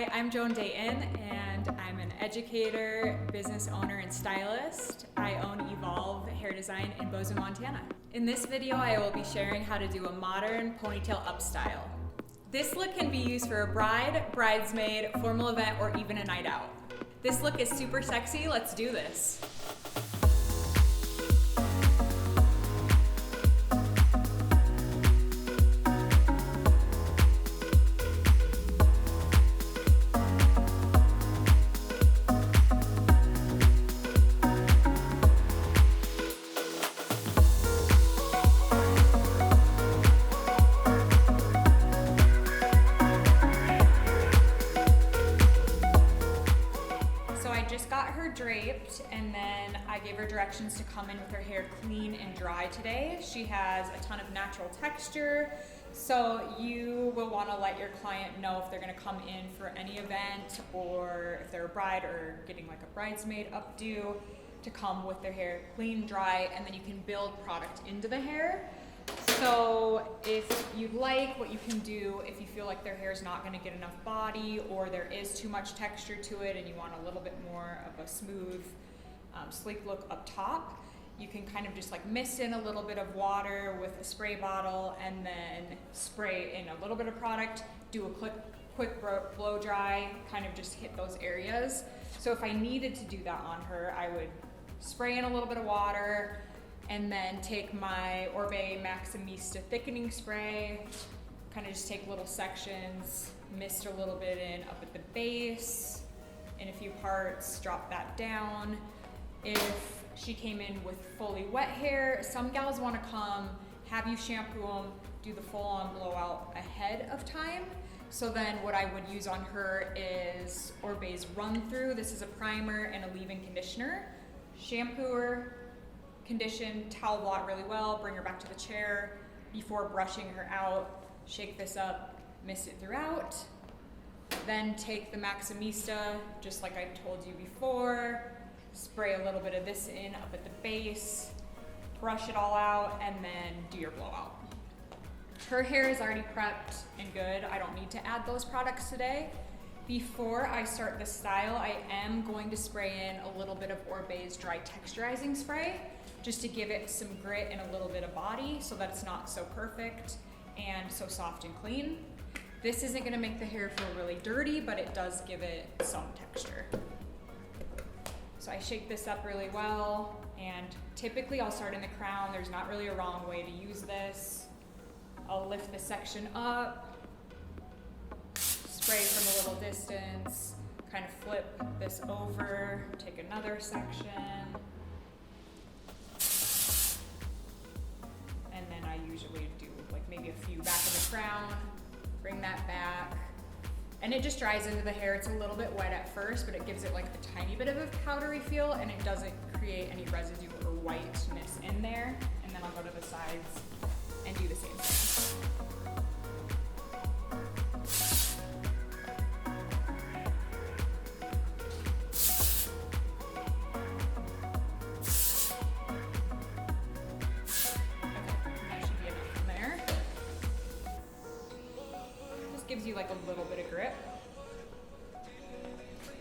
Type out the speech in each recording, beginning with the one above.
Hi, I'm Joan Dayton, and I'm an educator, business owner, and stylist. I own Evolve Hair Design in Bozeman, Montana. In this video, I will be sharing how to do a modern ponytail upstyle. This look can be used for a bride, bridesmaid, formal event, or even a night out. This look is super sexy. Let's do this. Got her draped, and then I gave her directions to come in with her hair clean and dry today. She has a ton of natural texture, so you will want to let your client know if they're going to come in for any event, or if they're a bride or getting like a bridesmaid updo, to come with their hair clean, dry, and then you can build product into the hair. So if you like, what you can do, if you feel like their hair is not going to get enough body, or there is too much texture to it and you want a little bit more of a smooth, sleek look up top, you can kind of just like mist in a little bit of water with a spray bottle and then spray in a little bit of product, do a quick blow dry, kind of just hit those areas. So if I needed to do that on her, I would spray in a little bit of water, and then take my Orbe Maximista thickening spray, kind of just take little sections, mist a little bit in up at the base, in a few parts, drop that down. If she came in with fully wet hair, some gals wanna come, have you shampoo them, do the full-on blowout ahead of time. So then what I would use on her is Orbe's Run Through. This is a primer and a leave-in conditioner. Shampoo her, condition, towel blot really well, bring her back to the chair before brushing her out, shake this up, mist it throughout, then take the Maximista, just like I told you before, spray a little bit of this in up at the base, brush it all out, and then do your blowout. Her hair is already prepped and good. I don't need to add those products today. Before I start the style, I am going to spray in a little bit of Orbe's dry texturizing spray, just to give it some grit and a little bit of body so that it's not so perfect and so soft and clean. This isn't gonna make the hair feel really dirty, but it does give it some texture. So I shake this up really well, and typically I'll start in the crown. There's not really a wrong way to use this. I'll lift the section up, spray from a little distance, kind of flip this over, take another section, and then I usually do like maybe a few back of the crown, bring that back, and it just dries into the hair. It's a little bit wet at first, but it gives it like a tiny bit of a powdery feel, and it doesn't create any residue or whiteness in there. And then I'll go to the sides and do the same thing. Gives you like a little bit of grip.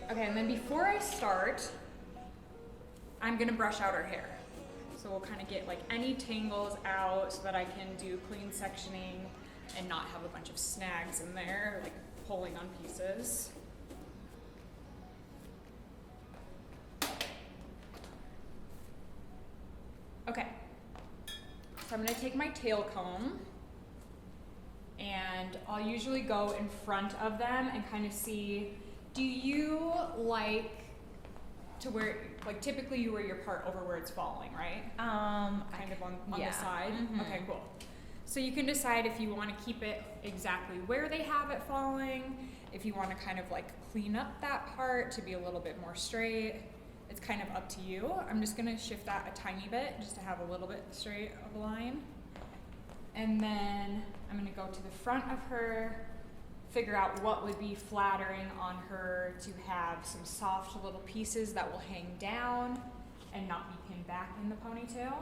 Okay, and then before I start, I'm gonna brush out her hair. So we'll kind of get like any tangles out so that I can do clean sectioning and not have a bunch of snags in there, like pulling on pieces. Okay, so I'm gonna take my tail comb, and I'll usually go in front of them and kind of see, do you like to wear, like typically you wear your part over where it's falling, right? Kind of on the side? Mm-hmm. Okay, cool. So you can decide if you want to keep it exactly where they have it falling, if you want to kind of like clean up that part to be a little bit more straight. It's kind of up to you. I'm just gonna shift that a tiny bit just to have a little bit straight of a line. And then I'm gonna go to the front of her, figure out what would be flattering on her to have some soft little pieces that will hang down and not be pinned back in the ponytail.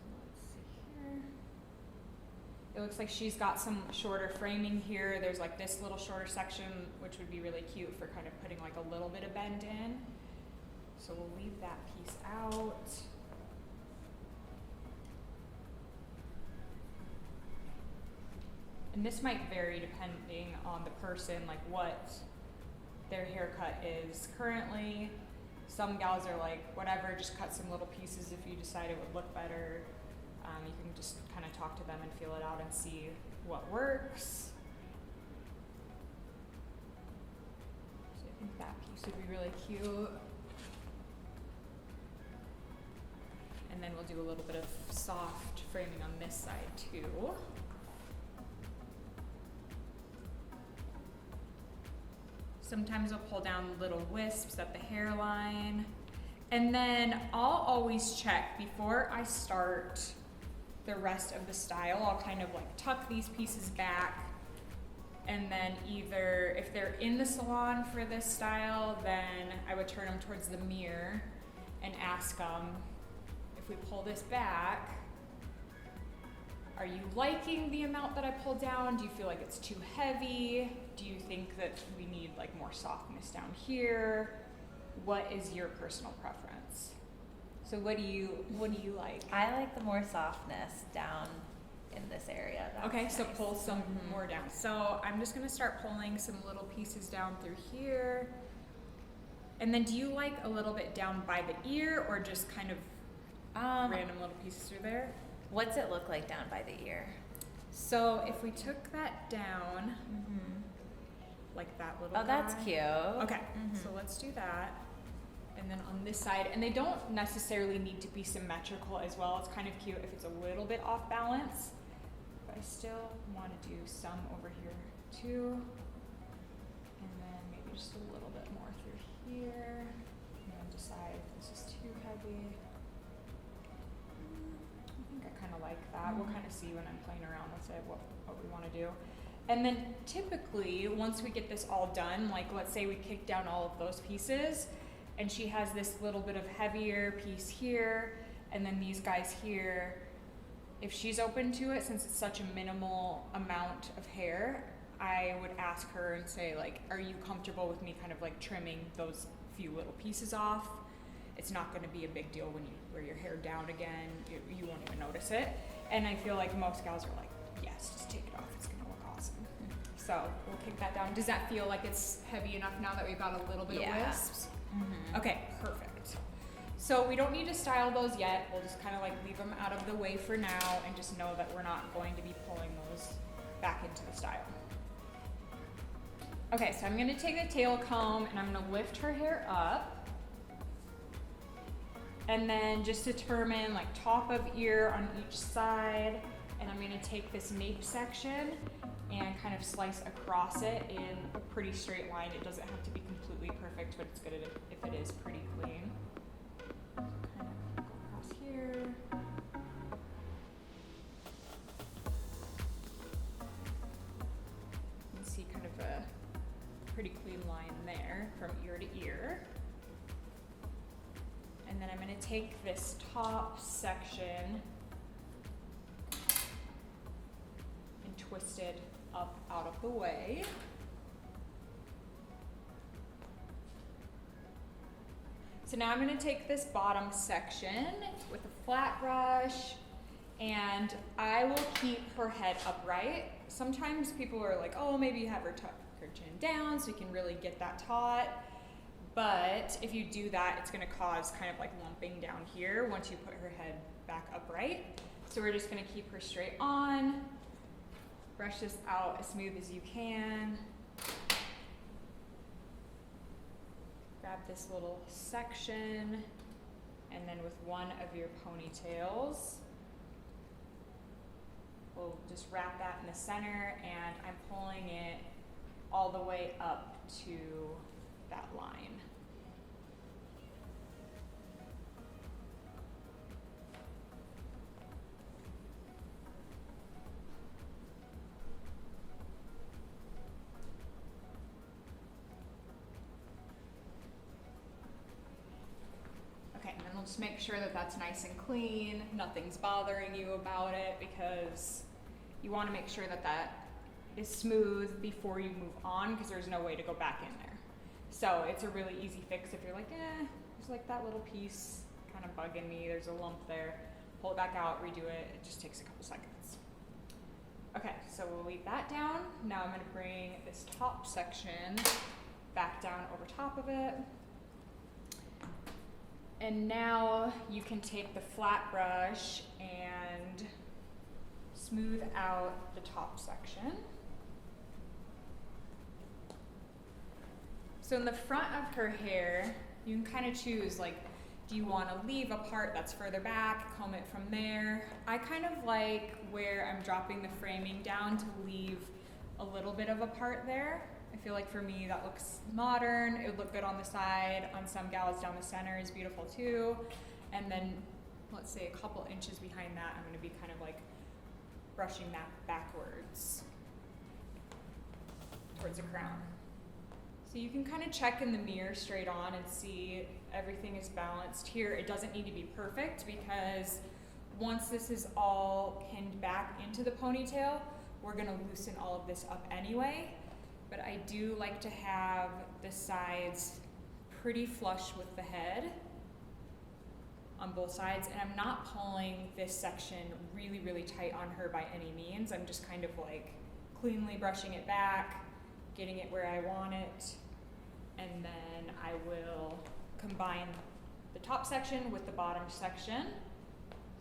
So let's see here. It looks like she's got some shorter framing here. There's like this little shorter section, which would be really cute for kind of putting like a little bit of bend in. So we'll leave that piece out. And this might vary depending on the person, like what their haircut is currently. Some gals are like, whatever, just cut some little pieces if you decide it would look better. You can just kind of talk to them and feel it out and see what works. So I think that piece would be really cute. And then we'll do a little bit of soft framing on this side too. Sometimes I'll pull down little wisps at the hairline. And then I'll always check before I start the rest of the style. I'll kind of like tuck these pieces back, and then either if they're in the salon for this style, then I would turn them towards the mirror and ask them, if we pull this back, are you liking the amount that I pulled down? Do you feel like it's too heavy? Do you think that we need like more softness down here? What is your personal preference? So what do you like? I like the more softness down in this area. That's okay, nice. so pull some more down. So I'm just gonna start pulling some little pieces down through here. And then do you like a little bit down by the ear, or just kind of random little pieces through there? What's it look like down by the ear? So if we took that down, like that little guy. That's cute. Okay, so let's do that. And then on this side, and they don't necessarily need to be symmetrical as well. It's kind of cute if it's a little bit off balance, but I still want to do some over here too. And then maybe just a little bit more through here. And then decide if this is too heavy. I think I kind of like that. We'll kind of see when I'm playing around with it what we want to do. And then typically, once we get this all done, like let's say we kick down all of those pieces, and she has this little bit of heavier piece here, and then these guys here, if she's open to it, since it's such a minimal amount of hair, I would ask her and say like, are you comfortable with me kind of like trimming those few little pieces off? It's not gonna be a big deal when you wear your hair down again, you won't even notice it. And I feel like most gals are like, yes, just take it off, it's gonna look awesome. So we'll kick that down. Does that feel like it's heavy enough now that we've got a little bit of wisps? Okay, perfect. So we don't need to style those yet. We'll just kind of like leave them out of the way for now and just know that we're not going to be pulling those back into the style. Okay, so I'm gonna take the tail comb and I'm gonna lift her hair up and then just determine like top of ear on each side. And I'm gonna take this nape section and kind of slice across it in a pretty straight line. It doesn't have to be completely perfect, but it's good if it is pretty clean. Kind of go across here. You can see kind of a pretty clean line there from ear to ear. And then I'm gonna take this top section and twist it up out of the way. So now I'm going to take this bottom section with a flat brush, and I will keep her head upright. Sometimes people are like, oh, maybe you have her tuck her chin down so you can really get that taut. But if you do that, it's going to cause kind of like lumping down here once you put her head back upright. So we're just going to keep her straight on. Brush this out as smooth as you can. Grab this little section, and then with one of your ponytails, we'll just wrap that in the center, and I'm pulling it all the way up to that line. Just make sure that that's nice and clean, nothing's bothering you about it, because you want to make sure that that is smooth before you move on, because there's no way to go back in there. So it's a really easy fix if you're like, there's like that little piece kind of bugging me, there's a lump there. Pull it back out, redo it. It just takes a couple seconds. Okay, so we'll leave that down. Now I'm gonna bring this top section back down over top of it. And now you can take the flat brush and smooth out the top section. So in the front of her hair, you can kind of choose, like, do you want to leave a part that's further back, comb it from there? I kind of like where I'm dropping the framing down to leave a little bit of a part there. I feel like for me that looks modern, it would look good on the side. On some gals down the center is beautiful too. And then let's say a couple inches behind that, I'm going to be kind of like brushing that backwards towards the crown. So you can kind of check in the mirror straight on and see everything is balanced here. It doesn't need to be perfect, because once this is all pinned back into the ponytail, we're going to loosen all of this up anyway. But I do like to have the sides pretty flush with the head on both sides, and I'm not pulling this section really, really tight on her by any means. I'm just kind of like cleanly brushing it back, getting it where I want it, and then I will combine the top section with the bottom section.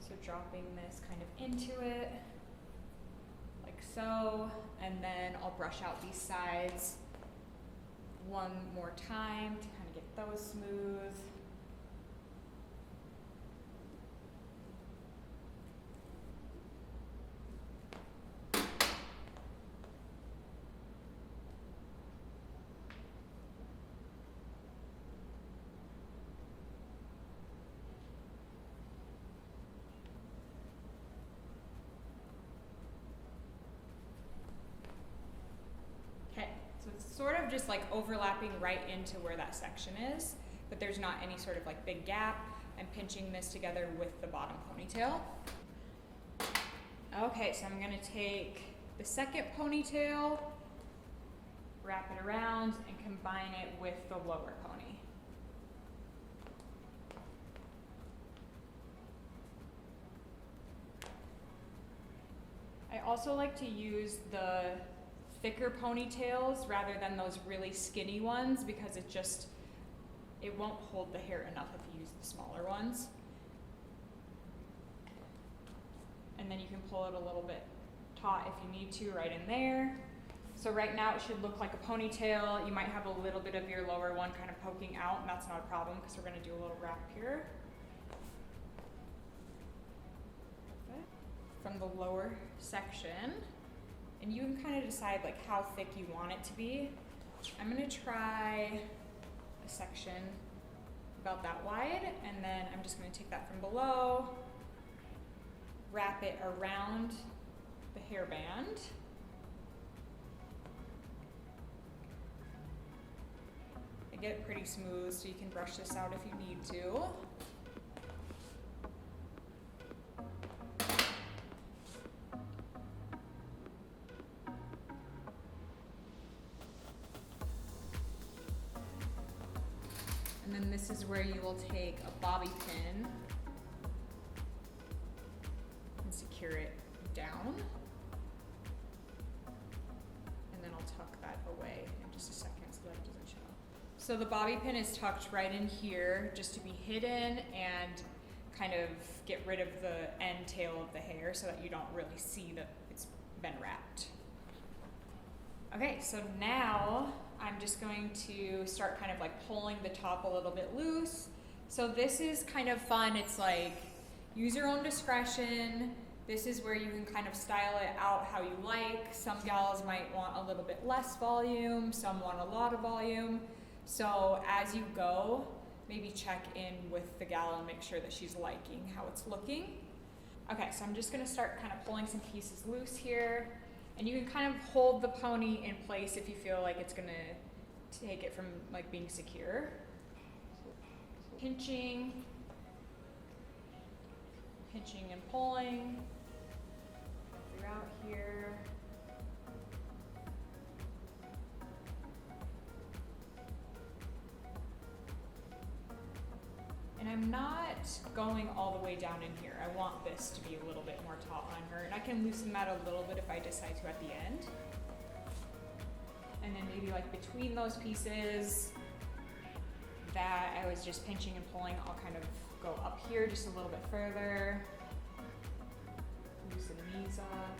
So dropping this kind of into it, like so, and then I'll brush out these sides one more time to kind of get those smooth. So it's sort of just like overlapping right into where that section is, but there's not any sort of like big gap. I'm pinching this together with the bottom ponytail. Okay, so I'm gonna take the second ponytail, wrap it around, and combine it with the lower pony. I also like to use the thicker ponytails rather than those really skinny ones, because it won't hold the hair enough if you use the smaller ones. And then you can pull it a little bit taut if you need to right in there. So right now it should look like a ponytail. You might have a little bit of your lower one kind of poking out, and that's not a problem because we're going to do a little wrap here. From the lower section. And you can kind of decide like how thick you want it to be. I'm gonna try a section about that wide, and then I'm just gonna take that from below, wrap it around the hairband. I get it pretty smooth, so you can brush this out if you need to. And then this is where you will take a bobby pin and secure it down. And then I'll tuck that away in just a second so that it doesn't show. So the bobby pin is tucked right in here just to be hidden and kind of get rid of the end tail of the hair so that you don't really see that it's been wrapped. Okay, so now I'm just going to start kind of like pulling the top a little bit loose. So this is kind of fun. It's like use your own discretion. This is where you can kind of style it out how you like. Some gals might want a little bit less volume, some want a lot of volume. So as you go, maybe check in with the gal and make sure that she's liking how it's looking. Okay, so I'm just gonna start kind of pulling some pieces loose here. And you can kind of hold the pony in place if you feel like it's gonna take it from like being secure. Pinching and pulling. throughout here. And I'm not going all the way down in here. I want this to be a little bit more taut on her. And I can loosen that a little bit if I decide to at the end. And then maybe like between those pieces that I was just pinching and pulling, I'll kind of go up here just a little bit further. Loosen these up.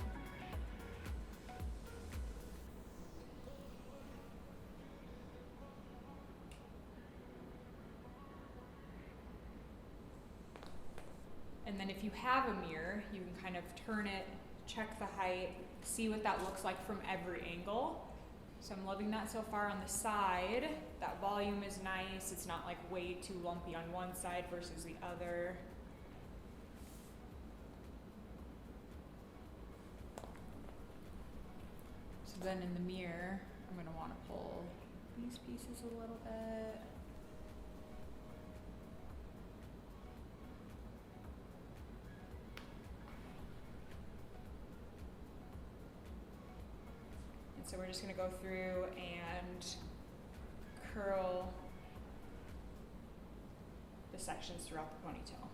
And then if you have a mirror, you can kind of turn it, check the height, see what that looks like from every angle. So I'm loving that so far on the side. That volume is nice. It's not like way too lumpy on one side versus the other. So then in the mirror, I'm gonna wanna pull these pieces a little bit. So we're just going to go through and curl the sections throughout the ponytail.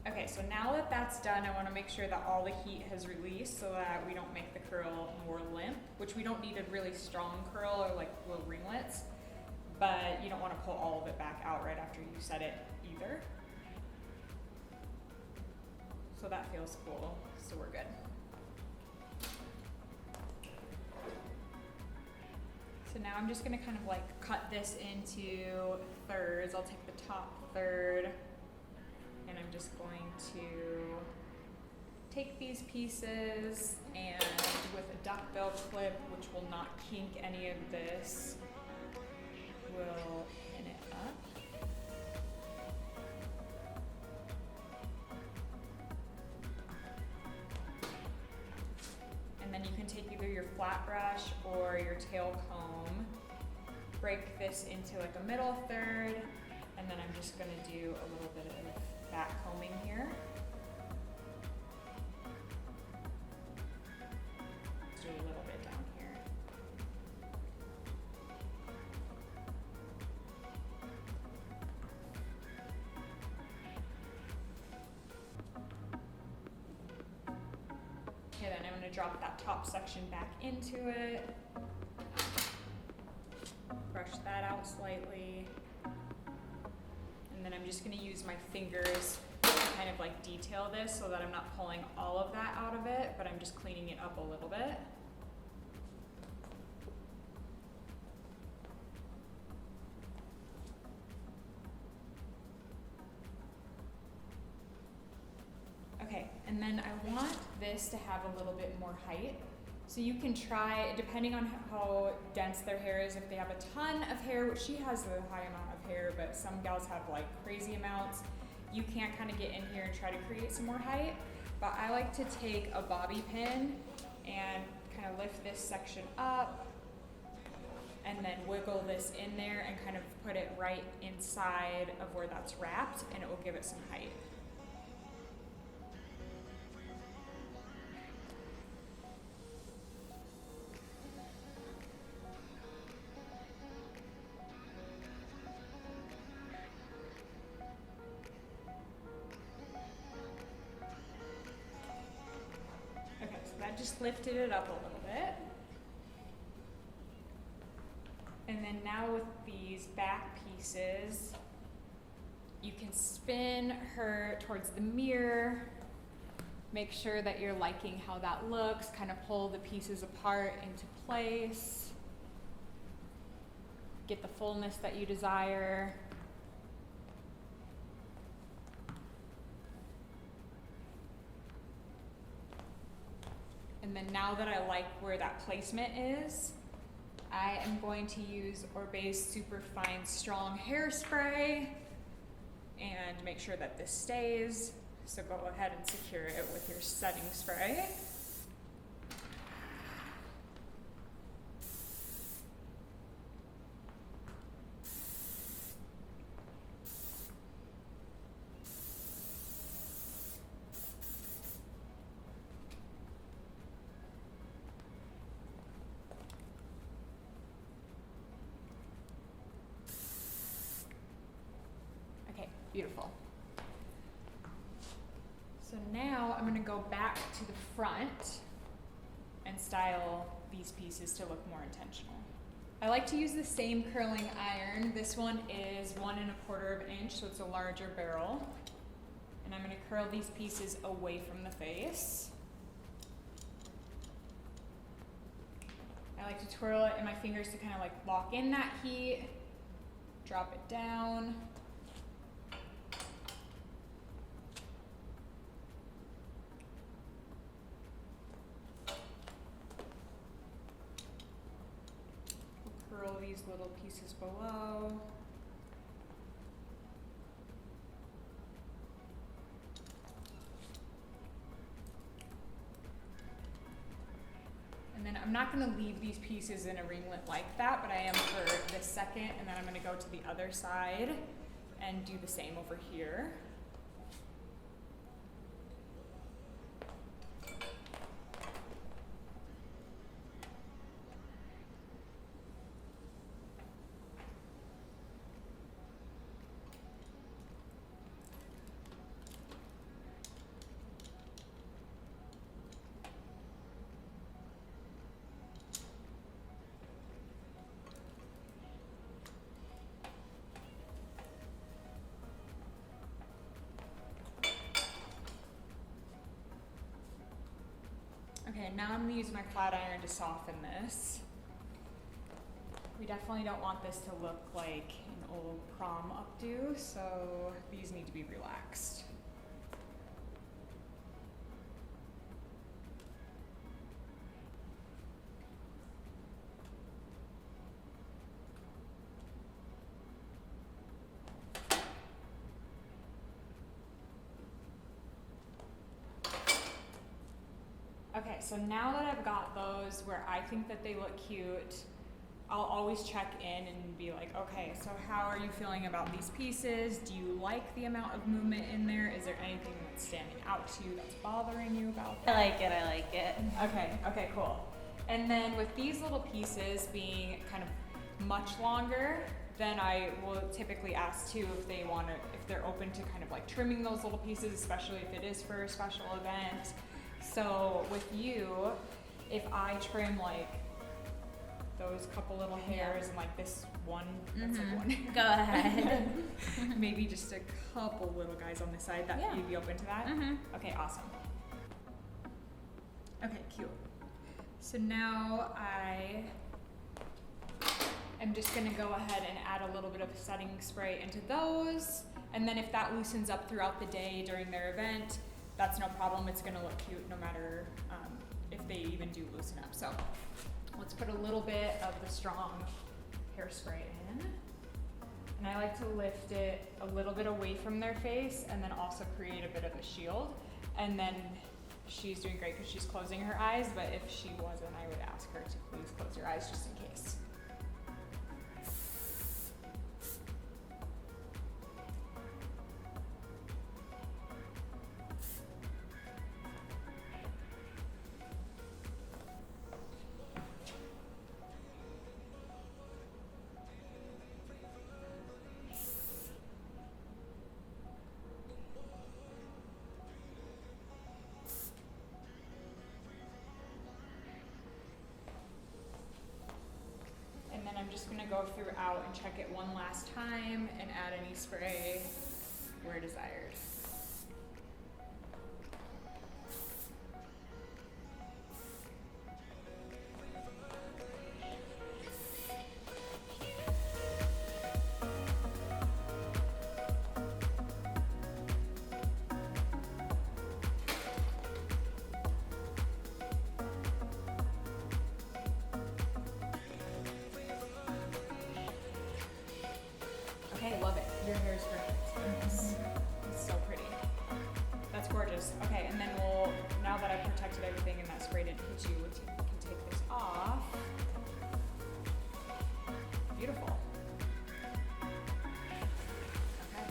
Okay, so now that that's done, I want to make sure that all the heat has released so that we don't make the curl more limp, which we don't need a really strong curl or like little ringlets, but you don't want to pull all of it back out right after you set it either. So that feels cool, so we're good. So now I'm just going to kind of like cut this into thirds. I'll take the top third. And I'm just going to take these pieces and with a duckbill clip, which will not kink any of this, we'll pin it up. And then you can take either your flat brush or your tail comb, break this into like a middle third, and then I'm just going to do a little bit of back combing here. Let's do a little bit down here. Okay, then I'm going to drop that top section back into it. Brush that out slightly. And then I'm just going to use my fingers to kind of like detail this so that I'm not pulling all of that out of it, but I'm just cleaning it up a little bit. Okay, and then I want this to have a little bit more height. So you can try, depending on how dense their hair is, if they have a ton of hair, which she has a high amount of hair, but some gals have like crazy amounts, you can't kind of get in here and try to create some more height. But I like to take a bobby pin and kind of lift this section up and then wiggle this in there and kind of put it right inside of where that's wrapped, and it will give it some height. just lifted it up a little bit. And then now with these back pieces, you can spin her towards the mirror. Make sure that you're liking how that looks. Kind of pull the pieces apart into place. Get the fullness that you desire. And then now that I like where that placement is, I am going to use Orbet's Superfine Strong Hairspray and make sure that this stays. So go ahead and secure it with your setting spray. Beautiful. So now I'm going to go back to the front and style these pieces to look more intentional. I like to use the same curling iron. This one is 1 1/4 inch, so it's a larger barrel. And I'm going to curl these pieces away from the face. I like to twirl it in my fingers to kind of like lock in that heat, drop it down. Curl these little pieces below. And then I'm not going to leave these pieces in a ringlet like that, but I am for this second, and then I'm going to go to the other side and do the same over here. Okay, now I'm going to use my flat iron to soften this. We definitely don't want this to look like an old prom updo, so these need to be relaxed. Okay, so now that I've got those where I think that they look cute, I'll always check in and be like, okay, so how are you feeling about these pieces? Do you like the amount of movement in there? Is there anything that's standing out to you that's bothering you about that? I like it. Okay, cool. And then with these little pieces being kind of much longer, then I will typically ask too if they want to, if they're open to kind of like trimming those little pieces, especially if it is for a special event. So with you, if I trim like those couple little hairs and like this one, that's like one. Go ahead. Maybe just a couple little guys on the side, that you'd be open to that? Okay, awesome. Okay, cute. So now I am just gonna go ahead and add a little bit of setting spray into those. And then if that loosens up throughout the day during their event, that's no problem. It's gonna look cute no matter if they even do loosen up. So let's put a little bit of the strong hairspray in. And I like to lift it a little bit away from their face and then also create a bit of a shield. And then she's doing great because she's closing her eyes, but if she wasn't, I would ask her to please close your eyes just in case. I'm just gonna go throughout and check it one last time and add any spray where desired. Okay, love it. Your hair is perfect. It's so pretty. That's gorgeous. Okay, and then now that I've protected everything and that spray didn't hit you, we can take this off. Beautiful. Okay.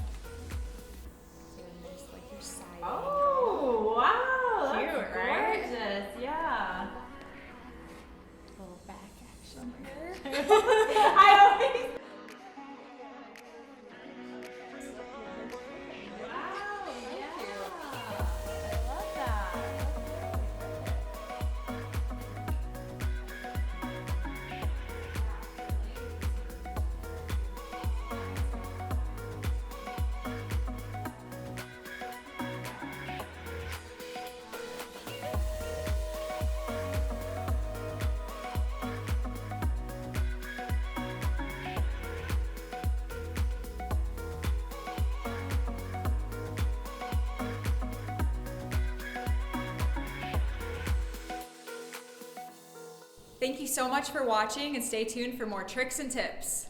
So then there's like your side. Oh, wow. Cute, That's right? gorgeous. Yeah. Little back action here. I always. Wow, yeah. I love that. Thank you so much for watching and stay tuned for more tricks and tips.